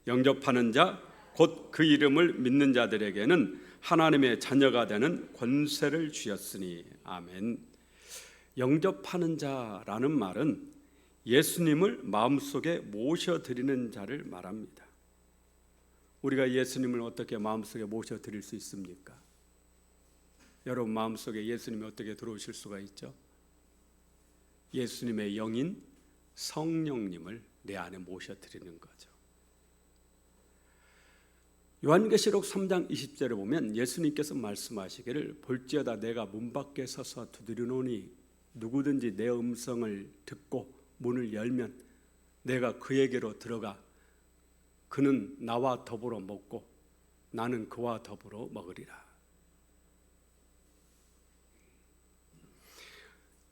영접하는 자 곧 그 이름을 믿는 자들에게는 하나님의 자녀가 되는 권세를 주셨으니. 아멘. 영접하는 자라는 말은 예수님을 마음속에 모셔드리는 자를 말합니다. 우리가 예수님을 어떻게 마음속에 모셔드릴 수 있습니까? 여러분 마음속에 예수님이 어떻게 들어오실 수가 있죠? 예수님의 영인 성령님을 내 안에 모셔드리는 거죠. 요한계시록 3장 20절에 보면 예수님께서 말씀하시기를 볼지어다 내가 문 밖에 서서 두드리노니 누구든지 내 음성을 듣고 문을 열면 내가 그에게로 들어가 그는 나와 더불어 먹고 나는 그와 더불어 먹으리라.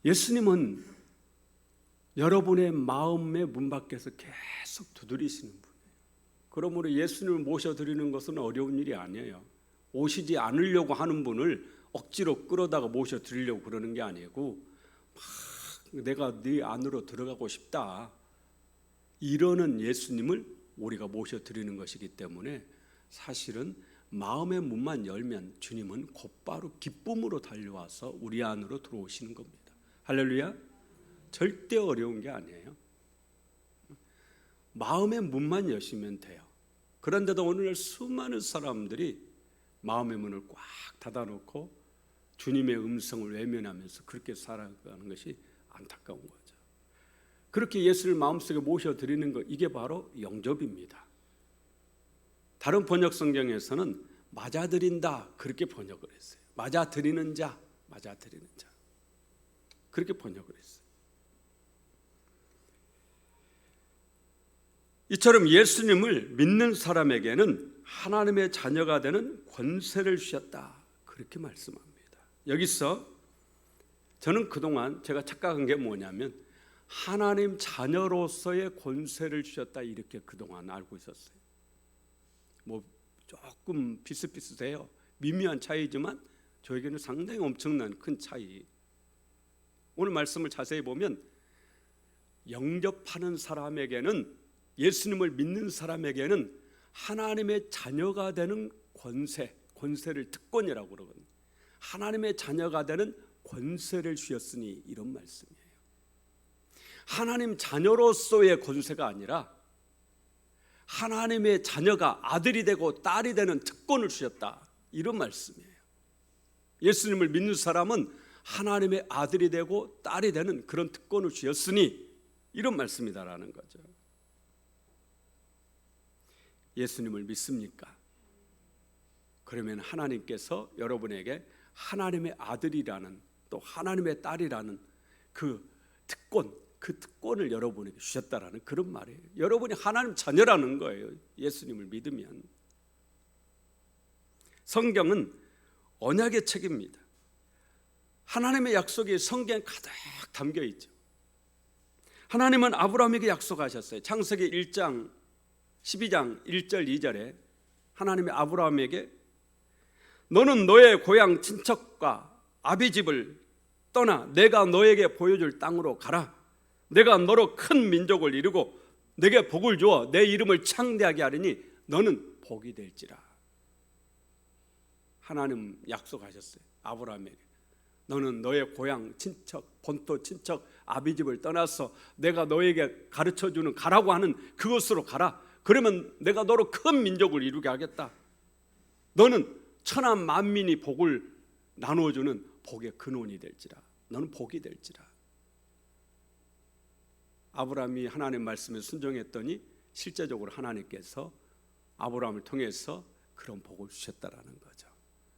예수님은 여러분의 마음의 문 밖에서 계속 두드리시는 분이에요. 그러므로 예수님을 모셔드리는 것은 어려운 일이 아니에요. 오시지 않으려고 하는 분을 억지로 끌어다가 모셔드리려고 그러는 게 아니고 막 내가 네 안으로 들어가고 싶다 이러는 예수님을 우리가 모셔드리는 것이기 때문에 사실은 마음의 문만 열면 주님은 곧바로 기쁨으로 달려와서 우리 안으로 들어오시는 겁니다. 할렐루야. 절대 어려운 게 아니에요. 마음의 문만 여시면 돼요. 그런데도 오늘날 수많은 사람들이 마음의 문을 꽉 닫아놓고 주님의 음성을 외면하면서 그렇게 살아가는 것이 안타까운 거죠. 그렇게 예수를 마음속에 모셔드리는 것, 이게 바로 영접입니다. 다른 번역 성경에서는 맞아들인다 그렇게 번역을 했어요. 맞아들이는 자, 맞아들이는 자 그렇게 번역을 했어요. 이처럼 예수님을 믿는 사람에게는 하나님의 자녀가 되는 권세를 주셨다 그렇게 말씀합니다. 여기서 저는 그동안 제가 착각한 게 뭐냐면 하나님 자녀로서의 권세를 주셨다 이렇게 그동안 알고 있었어요. 뭐 조금 비슷비슷해요. 미미한 차이지만 저에게는 상당히 엄청난 큰 차이. 오늘 말씀을 자세히 보면 영접하는 사람에게는, 예수님을 믿는 사람에게는 하나님의 자녀가 되는 권세를 특권이라고 그러거든요. 하나님의 자녀가 되는 권세를 주셨으니 이런 말씀이에요. 하나님 자녀로서의 권세가 아니라 하나님의 자녀가 아들이 되고 딸이 되는 특권을 주셨다 이런 말씀이에요. 예수님을 믿는 사람은 하나님의 아들이 되고 딸이 되는 그런 특권을 주셨으니 이런 말씀이다라는 거죠. 예수님을 믿습니까? 그러면 하나님께서 여러분에게 하나님의 아들이라는 또 하나님의 딸이라는 그 특권을 여러분에게 주셨다라는 그런 말이에요. 여러분이 하나님 자녀라는 거예요. 예수님을 믿으면. 성경은 언약의 책입니다. 하나님의 약속이 성경에 가득 담겨 있죠. 하나님은 아브라함에게 약속하셨어요. 창세기 1장 12장 1절 2절에 하나님이 아브라함에게 너는 너의 고향 친척과 아비 집을 떠나 내가 너에게 보여줄 땅으로 가라. 내가 너로 큰 민족을 이루고 내게 복을 주어 내 이름을 창대하게 하리니 너는 복이 될지라. 하나님 약속하셨어요. 아브라함에게 너는 너의 고향 친척, 본토 친척, 아비 집을 떠나서 내가 너에게 가르쳐주는 가라고 하는 그곳으로 가라. 그러면 내가 너로 큰 민족을 이루게 하겠다. 너는 천하 만민이 복을 나누어주는 복의 근원이 될지라. 너는 복이 될지라. 아브라함이 하나님 말씀에 순종했더니 실제적으로 하나님께서 아브라함을 통해서 그런 복을 주셨다라는 거죠.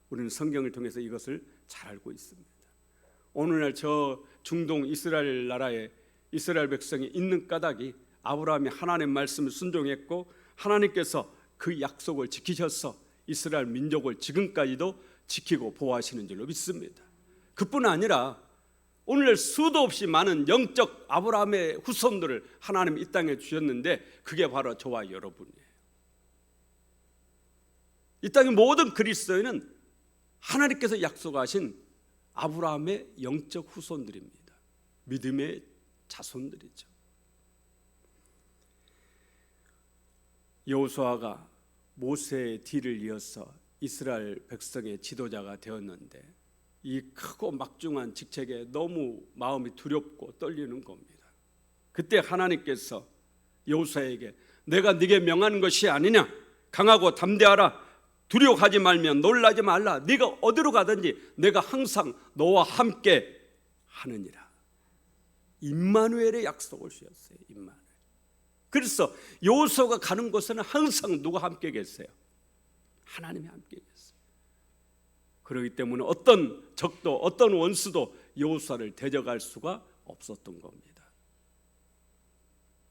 우리는 성경을 통해서 이것을 잘 알고 있습니다. 오늘날 저 중동 이스라엘 나라에 이스라엘 백성이 있는 까닭이 아브라함이 하나님 말씀을 순종했고 하나님께서 그 약속을 지키셔서 이스라엘 민족을 지금까지도 지키고 보호하시는 줄로 믿습니다. 그뿐 아니라 오늘날 수도 없이 많은 영적 아브라함의 후손들을 하나님 이 땅에 주셨는데 그게 바로 저와 여러분이에요. 이 땅의 모든 그리스도인은 하나님께서 약속하신 아브라함의 영적 후손들입니다. 믿음의 자손들이죠. 여호수아가 모세의 뒤를 이어서 이스라엘 백성의 지도자가 되었는데 이 크고 막중한 직책에 너무 마음이 두렵고 떨리는 겁니다. 그때 하나님께서 여호수아에게 내가 네게 명한 것이 아니냐, 강하고 담대하라, 두려워하지 말며 놀라지 말라, 네가 어디로 가든지 내가 항상 너와 함께 하느니라. 임마누엘의 약속을 주셨어요. 임마누엘. 그래서 여호수아가 가는 곳에는 항상 누가 함께 계세요? 하나님이 함께 계세요. 그렇기 때문에 어떤 적도 어떤 원수도 여호수아를 대적할 수가 없었던 겁니다.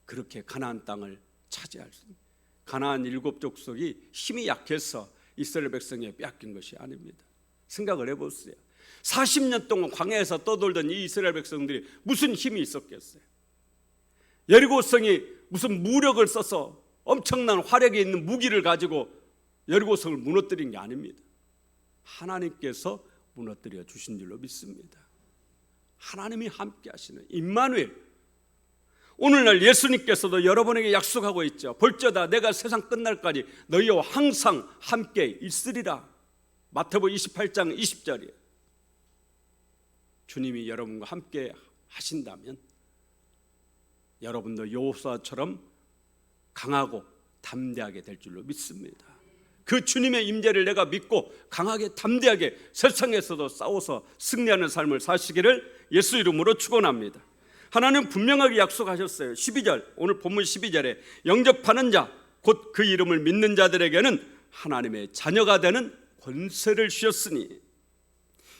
그렇게 가나안 땅을 차지할 수 있습니다. 가나안 7족속이 힘이 약해서 이스라엘 백성에 빼앗긴 것이 아닙니다. 생각을 해보세요. 40년 동안 광야에서 떠돌던 이 이스라엘 백성들이 무슨 힘이 있었겠어요? 여리고성이 무슨 무력을 써서 엄청난 화력이 있는 무기를 가지고 여리고성을 무너뜨린 게 아닙니다. 하나님께서 무너뜨려 주신 줄로 믿습니다. 하나님이 함께 하시는 임마누엘. 오늘날 예수님께서도 여러분에게 약속하고 있죠. 볼지어다 내가 세상 끝날까지 너희와 항상 함께 있으리라. 마태복음 28장 20절이에요. 주님이 여러분과 함께 하신다면 여러분도 여호수아처럼 강하고 담대하게 될 줄로 믿습니다. 그 주님의 임재를 내가 믿고 강하게 담대하게 세상에서도 싸워서 승리하는 삶을 사시기를 예수 이름으로 축원합니다. 하나님 분명하게 약속하셨어요. 12절, 오늘 본문 12절에 영접하는 자, 곧 그 이름을 믿는 자들에게는 하나님의 자녀가 되는 권세를 주셨으니,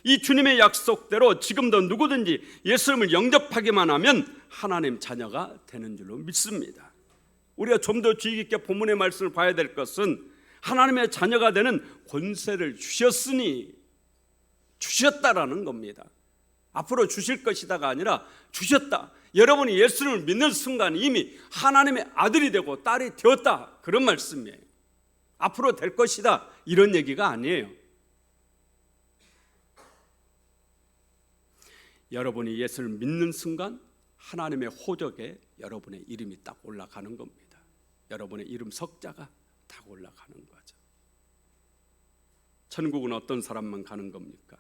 이 주님의 약속대로 지금도 누구든지 예수님을 영접하기만 하면 하나님 자녀가 되는 줄로 믿습니다. 우리가 좀 더 주의 깊게 본문의 말씀을 봐야 될 것은 하나님의 자녀가 되는 권세를 주셨으니, 주셨다라는 겁니다. 앞으로 주실 것이다가 아니라 주셨다. 여러분이 예수님을 믿는 순간 이미 하나님의 아들이 되고 딸이 되었다, 그런 말씀이에요. 앞으로 될 것이다 이런 얘기가 아니에요. 여러분이 예수를 믿는 순간 하나님의 호적에 여러분의 이름이 딱 올라가는 겁니다. 여러분의 이름 석자가 딱 올라가는 거죠. 천국은 어떤 사람만 가는 겁니까?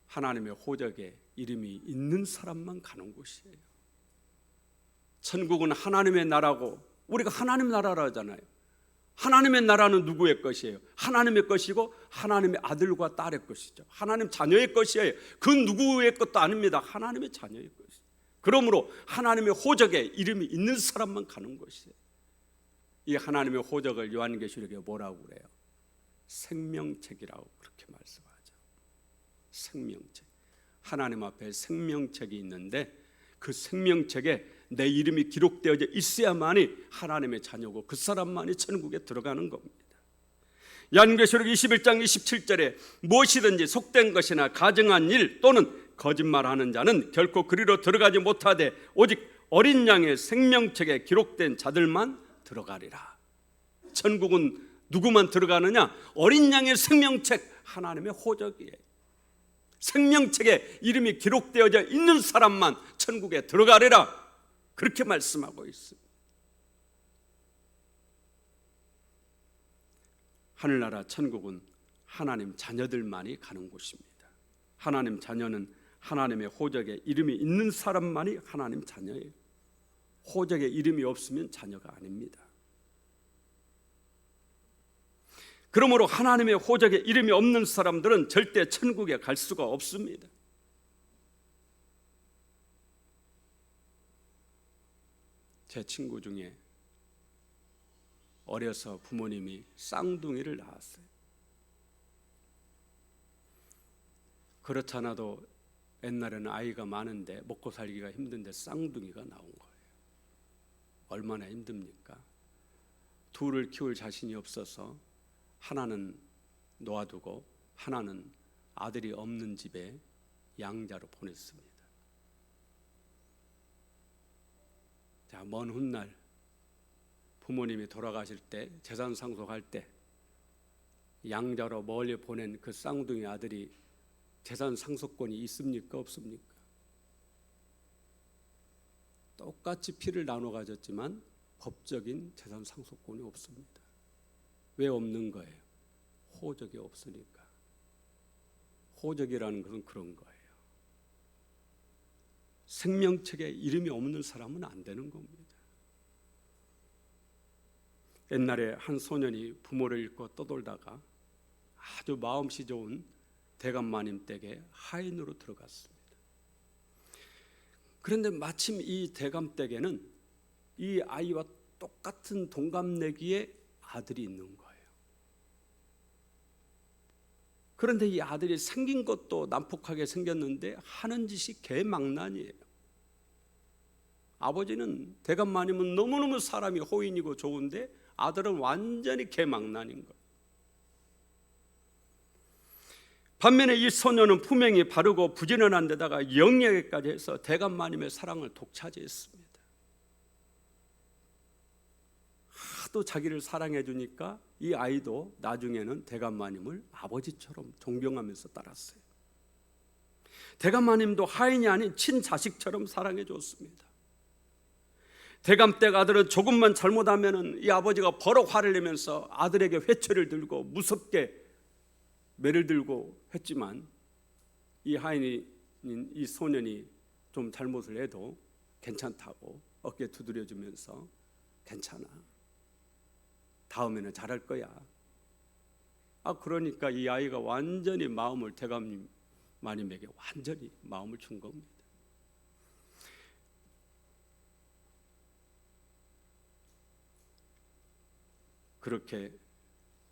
하나님의 호적에 이름이 있는 사람만 가는 곳이에요. 천국은 하나님의 나라고, 우리가 하나님 나라라 하잖아요. 하나님의 나라는 누구의 것이에요? 하나님의 것이고 하나님의 아들과 딸의 것이죠. 하나님 자녀의 것이에요. 그 누구의 것도 아닙니다. 하나님의 자녀의 것이에요. 그러므로 하나님의 호적에 이름이 있는 사람만 가는 것이에요. 이 하나님의 호적을 요한계시록에 뭐라고 그래요? 생명책이라고 그렇게 말씀하죠. 생명책. 하나님 앞에 생명책이 있는데 그 생명책에 내 이름이 기록되어져 있어야만이 하나님의 자녀고 그 사람만이 천국에 들어가는 겁니다. 요한계시록 21장 27절에 무엇이든지 속된 것이나 가증한 일 또는 거짓말하는 자는 결코 그리로 들어가지 못하되 오직 어린 양의 생명책에 기록된 자들만 들어가리라. 천국은 누구만 들어가느냐? 어린 양의 생명책, 하나님의 호적이에요. 생명책에 이름이 기록되어져 있는 사람만 천국에 들어가리라, 그렇게 말씀하고 있습니다. 하늘나라 천국은 하나님 자녀들만이 가는 곳입니다. 하나님 자녀는 하나님의 호적에 이름이 있는 사람만이 하나님 자녀예요. 호적에 이름이 없으면 자녀가 아닙니다. 그러므로 하나님의 호적에 이름이 없는 사람들은 절대 천국에 갈 수가 없습니다. 제 친구 중에 어려서 부모님이 쌍둥이를 낳았어요. 그렇잖아도 옛날에는 아이가 많은데 먹고 살기가 힘든데 쌍둥이가 나온 거예요. 얼마나 힘듭니까? 둘을 키울 자신이 없어서 하나는 놓아두고 하나는 아들이 없는 집에 양자로 보냈습니다. 자, 먼 훗날 부모님이 돌아가실 때, 재산 상속할 때 양자로 멀리 보낸 그 쌍둥이 아들이 재산 상속권이 있습니까? 없습니까? 똑같이 피를 나눠 가졌지만 법적인 재산 상속권이 없습니다. 왜 없는 거예요? 호적이 없으니까. 호적이라는 것은 그런 거예요. 생명책에 이름이 없는 사람은 안 되는 겁니다. 옛날에 한 소년이 부모를 잃고 떠돌다가 아주 마음씨 좋은 대감마님 댁에 하인으로 들어갔습니다. 그런데 마침 이 대감 댁에는 이 아이와 똑같은 동갑내기의 아들이 있는 거예요. 그런데 이 아들이 생긴 것도 난폭하게 생겼는데 하는 짓이 개망난이에요. 아버지는 대감마님은 너무너무 사람이 호인이고 좋은데 아들은 완전히 개망난인 거예요. 반면에 이 소녀는 품행이 바르고 부지런한 데다가 영리하게까지 해서 대감마님의 사랑을 독차지했습니다. 하도 자기를 사랑해 주니까 이 아이도 나중에는 대감마님을 아버지처럼 존경하면서 따랐어요. 대감마님도 하인이 아닌 친자식처럼 사랑해 줬습니다. 대감댁 아들은 조금만 잘못하면 이 아버지가 버럭 화를 내면서 아들에게 회초리를 들고 무섭게 매를 들고 했지만 이 하인인 이 소년이 좀 잘못을 해도 괜찮다고 어깨 두드려주면서 괜찮아, 다음에는 잘할 거야. 그러니까 이 아이가 완전히 마음을 대감마님에게 완전히 마음을 준 겁니다. 그렇게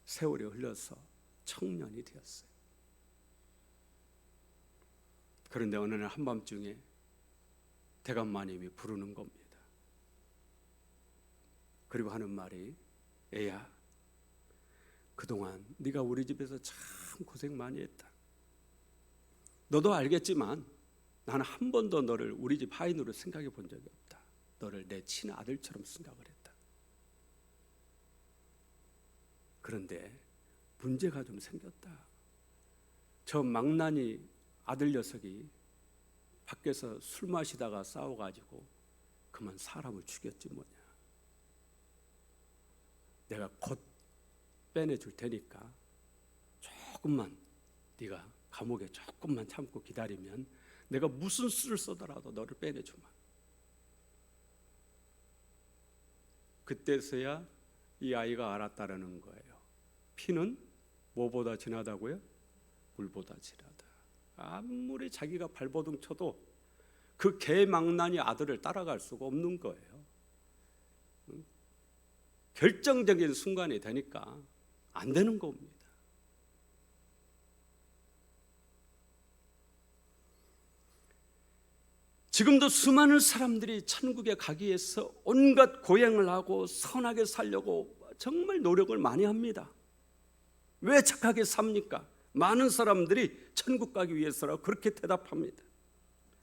세월이 흘러서 청년이 되었어요. 그런데 어느 날 한밤중에 대감마님이 부르는 겁니다. 그리고 하는 말이, 애야, 그동안 네가 우리 집에서 참 고생 많이 했다. 너도 알겠지만 나는 한 번도 너를 우리 집 하인으로 생각해 본 적이 없다. 너를 내 친아들처럼 생각을 했다. 그런데 문제가 좀 생겼다. 저 망나니 아들 녀석이 밖에서 술 마시다가 싸워가지고 그만 사람을 죽였지 뭐냐. 내가 곧 빼내줄 테니까 조금만 네가 감옥에 조금만 참고 기다리면 내가 무슨 수를 써더라도 너를 빼내주마. 그때서야 이 아이가 알았다라는 거예요. 피는 뭐보다 진하다고요? 물보다 진하다. 아무리 자기가 발버둥 쳐도 그 개망나니 아들을 따라갈 수가 없는 거예요. 결정적인 순간이 되니까 안 되는 겁니다. 지금도 수많은 사람들이 천국에 가기 위해서 온갖 고행을 하고 선하게 살려고 정말 노력을 많이 합니다. 왜 착하게 삽니까? 많은 사람들이 천국 가기 위해서라고 그렇게 대답합니다.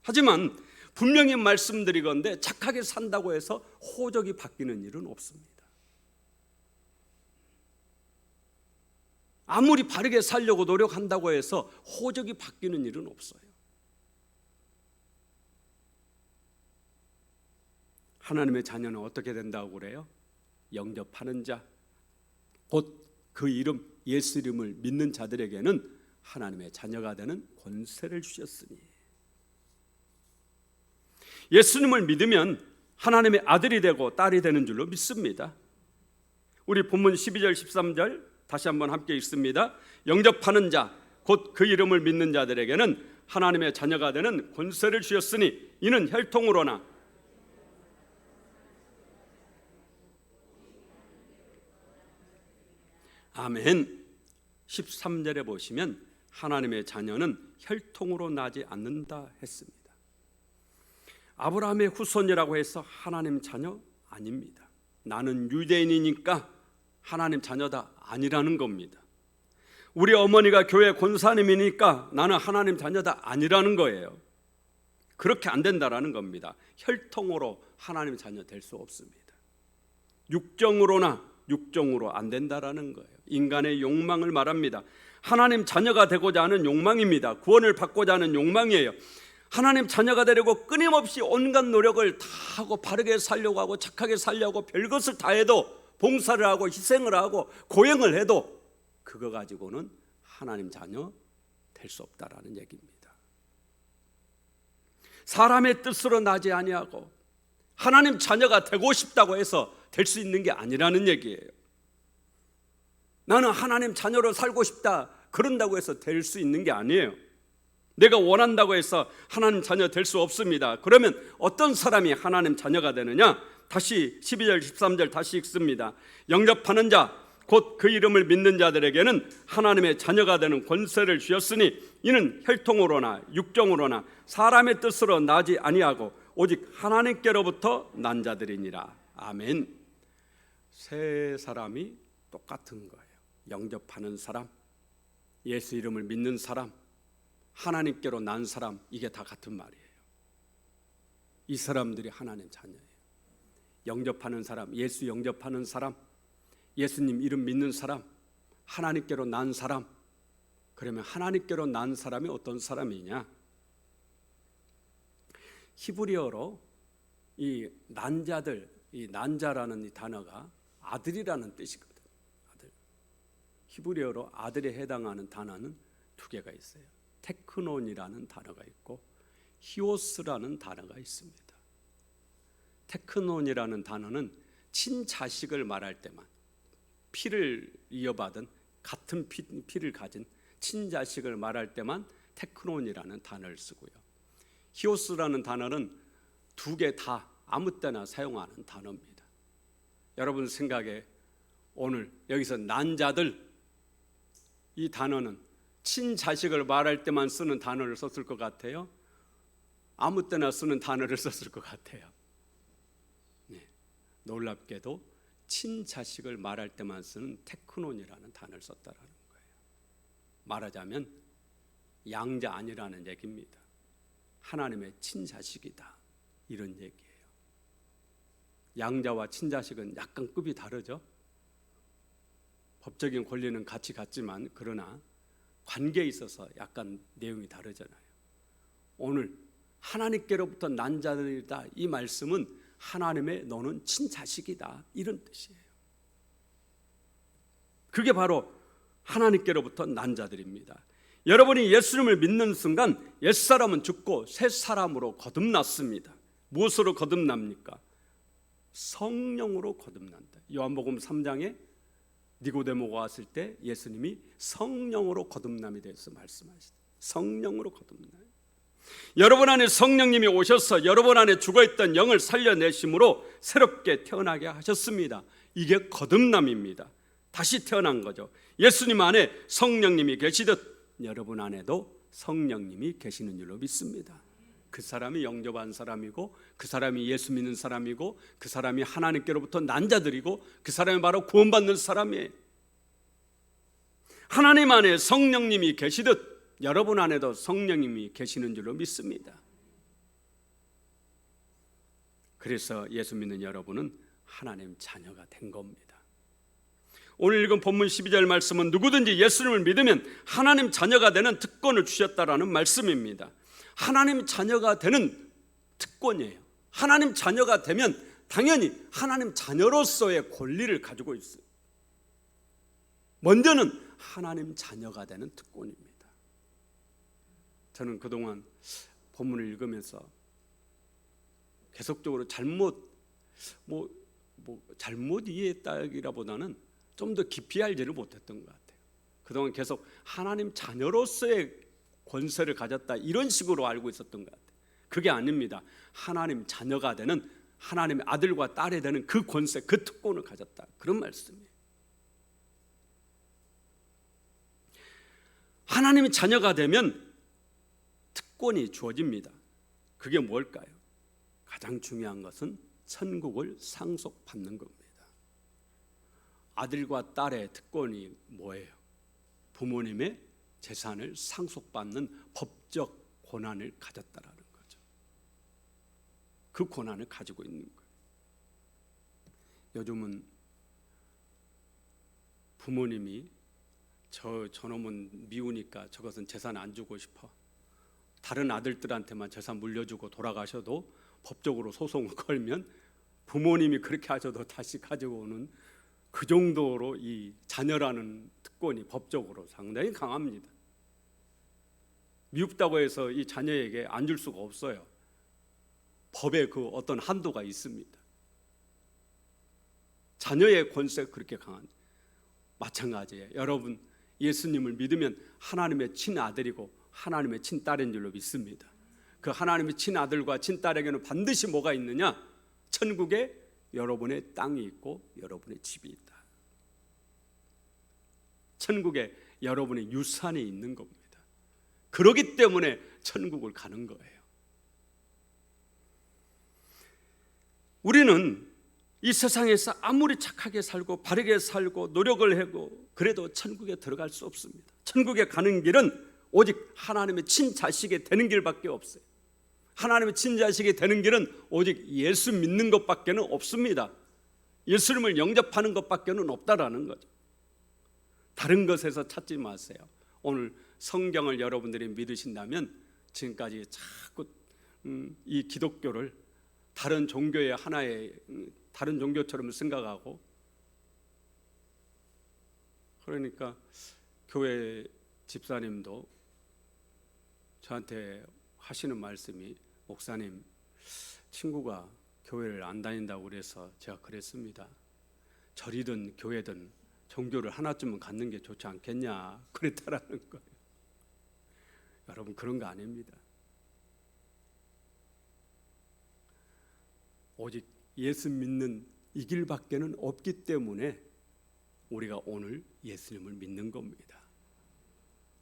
하지만 분명히 말씀드리건대 착하게 산다고 해서 호적이 바뀌는 일은 없습니다. 아무리 바르게 살려고 노력한다고 해서 호적이 바뀌는 일은 없어요. 하나님의 자녀는 어떻게 된다고 그래요? 영접하는 자, 곧 그 이름 예수 이름을 믿는 자들에게는 하나님의 자녀가 되는 권세를 주셨으니, 예수님을 믿으면 하나님의 아들이 되고 딸이 되는 줄로 믿습니다. 우리 본문 12절 13절 다시 한번 함께 읽습니다. 영접하는 자, 곧 그 이름을 믿는 자들에게는 하나님의 자녀가 되는 권세를 주셨으니 이는 혈통으로나 아멘. 13절에 보시면 하나님의 자녀는 혈통으로 나지 않는다 했습니다. 아브라함의 후손이라고 해서 하나님 자녀 아닙니다. 나는 유대인이니까 하나님 자녀다 아니라는 겁니다. 우리 어머니가 교회 권사님이니까 나는 하나님 자녀다 아니라는 거예요. 그렇게 안 된다라는 겁니다. 혈통으로 하나님 자녀 될 수 없습니다. 육정으로 안 된다라는 거예요. 인간의 욕망을 말합니다. 하나님 자녀가 되고자 하는 욕망입니다. 구원을 받고자 하는 욕망이에요. 하나님 자녀가 되려고 끊임없이 온갖 노력을 다 하고 바르게 살려고 하고 착하게 살려고 별것을 다 해도, 봉사를 하고 희생을 하고 고행을 해도 그거 가지고는 하나님 자녀 될 수 없다라는 얘기입니다. 사람의 뜻으로 나지 아니하고 하나님 자녀가 되고 싶다고 해서 될 수 있는 게 아니라는 얘기예요. 나는 하나님 자녀로 살고 싶다 그런다고 해서 될 수 있는 게 아니에요. 내가 원한다고 해서 하나님 자녀 될 수 없습니다. 그러면 어떤 사람이 하나님 자녀가 되느냐? 다시 12절 13절 다시 읽습니다. 영접하는 자 곧 그 이름을 믿는 자들에게는 하나님의 자녀가 되는 권세를 주셨으니 이는 혈통으로나 육정으로나 사람의 뜻으로 나지 아니하고 오직 하나님께로부터 난 자들이니라. 아멘. 세 사람이 똑같은 거예요. 영접하는 사람, 예수 이름을 믿는 사람, 하나님께로 난 사람, 이게 다 같은 말이에요. 이 사람들이 하나님 자녀예요. 영접하는 사람, 예수 영접하는 사람, 예수님 이름 믿는 사람, 하나님께로 난 사람. 그러면 하나님께로 난 사람이 어떤 사람이냐? 히브리어로 이 난자들, 이 난자라는 이 단어가 아들이라는 뜻이거든요. 아들. 히브리어로 아들에 해당하는 단어는 두 개가 있어요. 테크논이라는 단어가 있고 히오스라는 단어가 있습니다. 테크논이라는 단어는 친자식을 말할 때만, 피를 이어받은 같은 피를 가진 친자식을 말할 때만 테크논이라는 단어를 쓰고요. 히오스라는 단어는 두 개 다 아무 때나 사용하는 단어입니다. 여러분 생각에 오늘 여기서 난자들, 이 단어는 친자식을 말할 때만 쓰는 단어를 썼을 것 같아요? 아무 때나 쓰는 단어를 썼을 것 같아요. 네, 놀랍게도 친자식을 말할 때만 쓰는 테크논이라는 단어를 썼다라는 거예요. 말하자면 양자 아니라는 얘기입니다. 하나님의 친자식이다, 이런 얘기예요. 양자와 친자식은 약간 급이 다르죠. 법적인 권리는 같이 같지만 그러나 관계에 있어서 약간 내용이 다르잖아요. 오늘 하나님께로부터 난 자들이다, 이 말씀은 하나님의 너는 친자식이다, 이런 뜻이에요. 그게 바로 하나님께로부터 난 자들입니다. 여러분이 예수님을 믿는 순간 옛사람은 죽고 새 사람으로 거듭났습니다. 무엇으로 거듭납니까? 성령으로 거듭난다. 요한복음 3장에 니고데모가 왔을 때 예수님이 성령으로 거듭남에 대해서 말씀하시다. 성령으로 거듭나요. 여러분 안에 성령님이 오셔서 여러분 안에 죽어있던 영을 살려내심으로 새롭게 태어나게 하셨습니다. 이게 거듭남입니다. 다시 태어난 거죠. 예수님 안에 성령님이 계시듯 여러분 안에도 성령님이 계시는 줄로 믿습니다. 그 사람이 영접한 사람이고, 그 사람이 예수 믿는 사람이고, 그 사람이 하나님께로부터 난 자들이고, 그 사람이 바로 구원받는 사람이에요. 하나님 안에 성령님이 계시듯 여러분 안에도 성령님이 계시는 줄로 믿습니다. 그래서 예수 믿는 여러분은 하나님 자녀가 된 겁니다. 오늘 읽은 본문 12절 말씀은 누구든지 예수님을 믿으면 하나님 자녀가 되는 특권을 주셨다라는 말씀입니다. 하나님 자녀가 되는 특권이에요. 하나님 자녀가 되면 당연히 하나님 자녀로서의 권리를 가지고 있어요. 먼저는 하나님 자녀가 되는 특권입니다. 저는 그동안 본문을 읽으면서 계속적으로 잘못 이해했다기보다는 좀 더 깊이 알지를 못했던 것 같아요. 그동안 계속 하나님 자녀로서의 권세를 가졌다, 이런 식으로 알고 있었던 것 같아요. 그게 아닙니다. 하나님 자녀가 되는, 하나님의 아들과 딸이 되는 그 권세, 그 특권을 가졌다, 그런 말씀이에요. 하나님의 자녀가 되면 특권이 주어집니다. 그게 뭘까요? 가장 중요한 것은 천국을 상속받는 겁니다. 아들과 딸의 특권이 뭐예요? 부모님의 재산을 상속받는 법적 권한을 가졌다라는 거죠. 그 권한을 가지고 있는 거예요. 요즘은 부모님이 저놈은 미우니까 저것은 재산 안 주고 싶어, 다른 아들들한테만 재산 물려주고 돌아가셔도 법적으로 소송을 걸면 부모님이 그렇게 하셔도 다시 가져오는 그 정도로 이 자녀라는 특권이 법적으로 상당히 강합니다. 미흡다고 해서 이 자녀에게 안 줄 수가 없어요. 법에 그 어떤 한도가 있습니다. 자녀의 권세가 그렇게 강한, 마찬가지예요. 여러분 예수님을 믿으면 하나님의 친아들이고 하나님의 친딸인 줄로 믿습니다. 그 하나님의 친아들과 친딸에게는 반드시 뭐가 있느냐? 천국에 여러분의 땅이 있고 여러분의 집이 있다. 천국에 여러분의 유산이 있는 겁니다. 그렇기 때문에 천국을 가는 거예요. 우리는 이 세상에서 아무리 착하게 살고 바르게 살고 노력을 하고 그래도 천국에 들어갈 수 없습니다. 천국에 가는 길은 오직 하나님의 친자식이 되는 길밖에 없어요. 하나님의 친자식이 되는 길은 오직 예수 믿는 것밖에 없습니다. 예수님을 영접하는 것밖에 없다라는 거죠. 다른 것에서 찾지 마세요. 오늘 성경을 여러분들이 믿으신다면 지금까지 자꾸 이 기독교를 다른 종교의 하나의 다른 종교처럼 생각하고, 그러니까 교회 집사님도 저한테 하시는 말씀이, 목사님, 친구가 교회를 안 다닌다고 그래서 제가 그랬습니다. 절이든 교회든 종교를 하나쯤은 갖는 게 좋지 않겠냐 그랬다라는 거예요. 여러분 그런 거 아닙니다. 오직 예수 믿는 이 길밖에는 없기 때문에 우리가 오늘 예수님을 믿는 겁니다.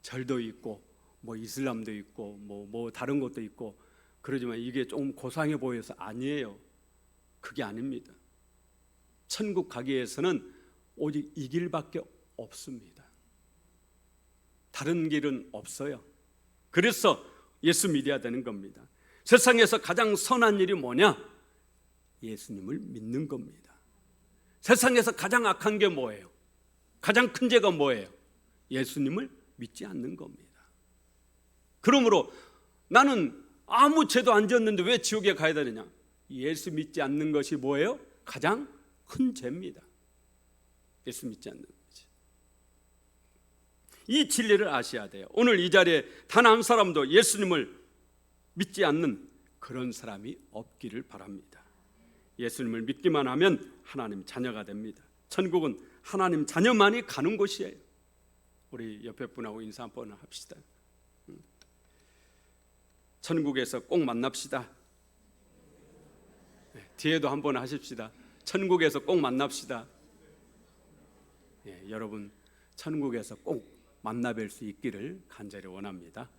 절도 있고 뭐 이슬람도 있고 뭐 다른 것도 있고 그러지만 이게 좀 고상해 보여서 아니에요. 그게 아닙니다. 천국 가기 위해서는 오직 이 길밖에 없습니다. 다른 길은 없어요. 그래서 예수 믿어야 되는 겁니다. 세상에서 가장 선한 일이 뭐냐? 예수님을 믿는 겁니다. 세상에서 가장 악한 게 뭐예요? 가장 큰 죄가 뭐예요? 예수님을 믿지 않는 겁니다. 그러므로 나는 아무 죄도 안 지었는데 왜 지옥에 가야 되느냐? 예수 믿지 않는 것이 뭐예요? 가장 큰 죄입니다. 예수 믿지 않는 거지. 이 진리를 아셔야 돼요. 오늘 이 자리에 단 한 사람도 예수님을 믿지 않는 그런 사람이 없기를 바랍니다. 예수님을 믿기만 하면 하나님 자녀가 됩니다. 천국은 하나님 자녀만이 가는 곳이에요. 우리 옆에 분하고 인사 한 번 합시다. 천국에서 꼭 만납시다. 뒤에도 한 번 하십시다. 천국에서 꼭 만납시다. 여러분 천국에서 꼭 만나뵐 수 있기를 간절히 원합니다.